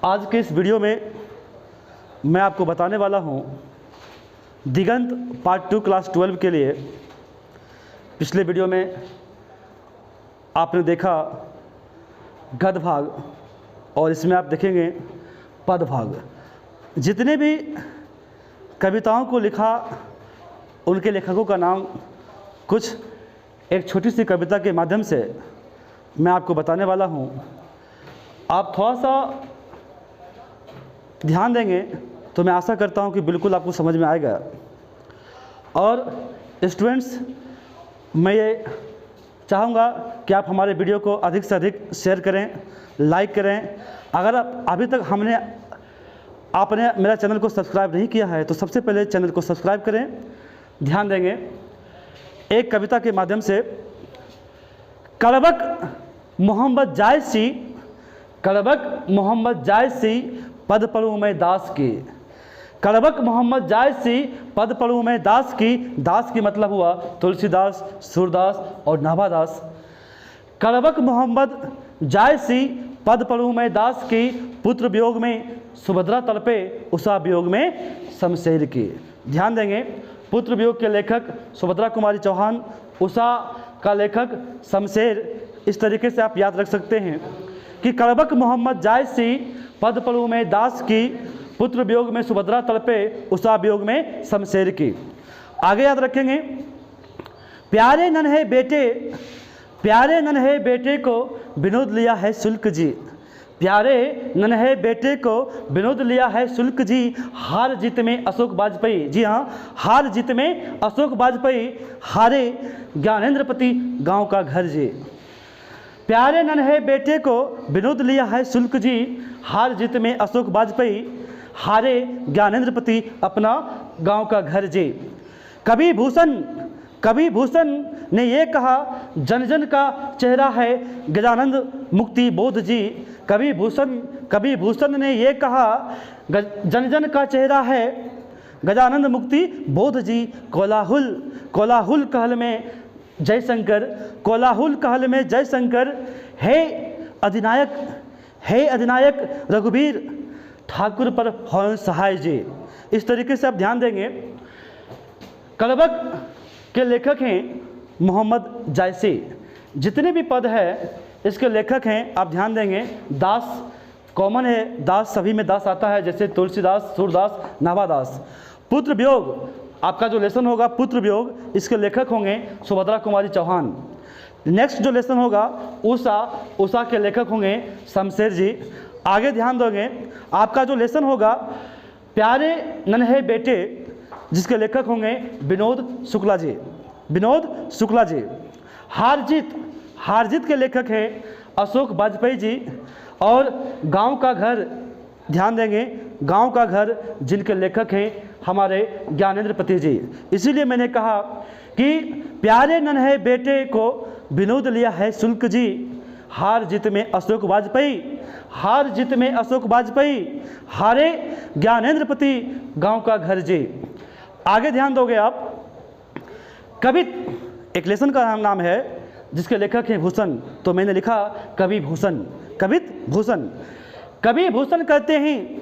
आज के इस वीडियो में मैं आपको बताने वाला हूँ दिगंत पार्ट 2 क्लास 12 के लिए। पिछले वीडियो में आपने देखा गद्य भाग और इसमें आप देखेंगे पद भाग। जितने भी कविताओं को लिखा उनके लेखकों का नाम कुछ एक छोटी सी कविता के माध्यम से मैं आपको बताने वाला हूँ। आप थोड़ा सा ध्यान देंगे तो मैं आशा करता हूँ कि बिल्कुल आपको समझ में आएगा। और स्टूडेंट्स, मैं ये चाहूँगा कि आप हमारे वीडियो को अधिक से अधिक शेयर करें, लाइक करें। अगर अभी तक आपने मेरा चैनल को सब्सक्राइब नहीं किया है तो सबसे पहले चैनल को सब्सक्राइब करें। ध्यान देंगे एक कविता के माध्यम से। कड़बक मोहम्मद जायद सी पद पढ़ूँ मैं दास की। कड़बक मोहम्मद जायद सी पद पढ़ूँ मैं दास की। दास की मतलब हुआ तुलसीदास, सूरदास और नाभादास। कड़बक मोहम्मद जायद सी पद पढ़ूँ मैं दास की। पुत्र वियोग में सुभद्रा तड़पे उषा वियोग में शमशेर की। ध्यान देंगे, पुत्र वियोग के लेखक सुभद्रा कुमारी चौहान, उषा का लेखक शमशेर। इस तरीके से आप याद रख सकते हैं कि कड़बक मोहम्मद जायद सी पद पढ़ूँ मैं दास की। पुत्र वियोग में सुभद्रा तड़पे उषा वियोग में शमशेर की। आगे याद रखेंगे, प्यारे नन्हे बेटे को विनोद लिया है शुल्क जी। प्यारे नन्हे बेटे को विनोद लिया है शुल्क जी। हार जीत में अशोक वाजपेयी, जी हाँ, हार जीत में अशोक वाजपेयी। हारे ज्ञानेंद्रपति गांव का घर जी। प्यारे नन्हे बेटे को विनोद लिया है शुल्क जी। हार जीत में अशोक वाजपेयी। हारे ज्ञानेंद्रपति अपना गांव का घर जी। कवि भूषण ने ये कहा, जन जन का चेहरा है गजानंद मुक्ति बोध जी। कवि भूषण ने ये कहा, जन जन का चेहरा है गजानंद मुक्ति बोध जी। कोलाहुल कहल में जयशंकर, कोलाहुल कहल में जयशंकर। हे अधिनायक रघुवीर ठाकुर पर हो सहाय जी। इस तरीके से आप ध्यान देंगे। कड़बक के लेखक हैं मोहम्मद जायसी। जितने भी पद है इसके लेखक हैं, आप ध्यान देंगे। दास कॉमन है, दास सभी में दास आता है, जैसे तुलसीदास, सूरदास, नाभादास। पुत्र वियोग, आपका जो लेसन होगा पुत्र वियोग, इसके लेखक होंगे सुभद्रा कुमारी चौहान। नेक्स्ट जो लेसन होगा उषा के लेखक होंगे शमशेर जी। आगे ध्यान दोगे, आपका जो लेसन होगा प्यारे नन्हे बेटे, जिसके लेखक होंगे विनोद शुक्ला जी। हार जीत के लेखक हैं अशोक वाजपेयी जी। और गांव का घर, ध्यान देंगे, गांव का घर, जिनके लेखक हैं हमारे ज्ञानेंद्रपति जी। इसीलिए मैंने कहा कि प्यारे नन्हे बेटे को विनोद लिया है शुल्क जी। हार जीत में अशोक वाजपेयी। हारे ज्ञानेंद्रपति गांव का घर जी। आगे ध्यान दोगे आप, कवित एक लेसन का नाम है जिसके लेखक हैं भूषण, तो मैंने लिखा कवि भूषण कहते हैं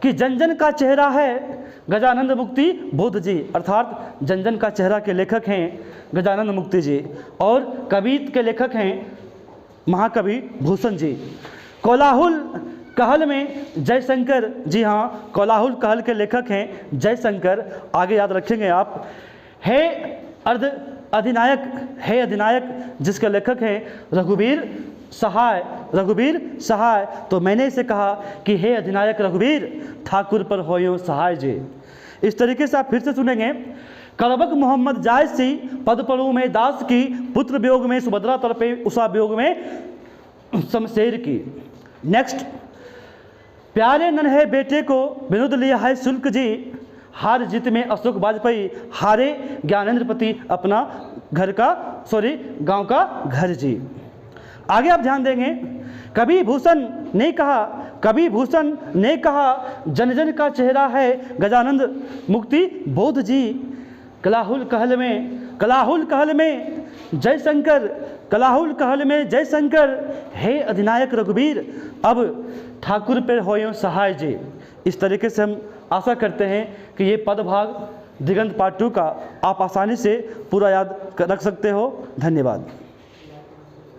कि जन जन का चेहरा है गजानंद मुक्ति बोध जी। अर्थात जन जन का चेहरा के लेखक हैं गजानंद मुक्ति जी। और कवित के लेखक हैं महाकवि भूषण जी। कोलाहुल कहल में जयशंकर, जी हाँ, कोलाहुल कहल के लेखक हैं जयशंकर। आगे याद रखेंगे आप। हे अधिनायक, जिसके लेखक हैं रघुवीर सहाय। तो मैंने इसे कहा कि हे अधिनायक रघुवीर ठाकुर पर होयो सहाय जी। इस तरीके से आप फिर से सुनेंगे। कड़बक मोहम्मद जायद सी पद पढ़ूँ मैं दास की। पुत्र वियोग में सुभद्रा तड़पे उषा वियोग में शमशेर की। नेक्स्ट, प्यारे नन्हे बेटे को विनोद लिया है शुल्क जी। हार जीत में अशोक वाजपेयी। हारे ज्ञानेंद्रपति अपना गांव का घर जी। आगे आप ध्यान देंगे, कवि भूषण ने कहा जन जन का चेहरा है गजानंद मुक्ति बोध जी। कलाहुल कहल में जय शंकर, कलाहुल कहल में जय शंकर, हे अधिनायक रघुवीर अब ठाकुर पे होयो सहाय जी। इस तरीके से हम आशा करते हैं कि ये पदभाग दिगंत पार्ट 2 का आप आसानी से पूरा याद रख सकते हो। धन्यवाद।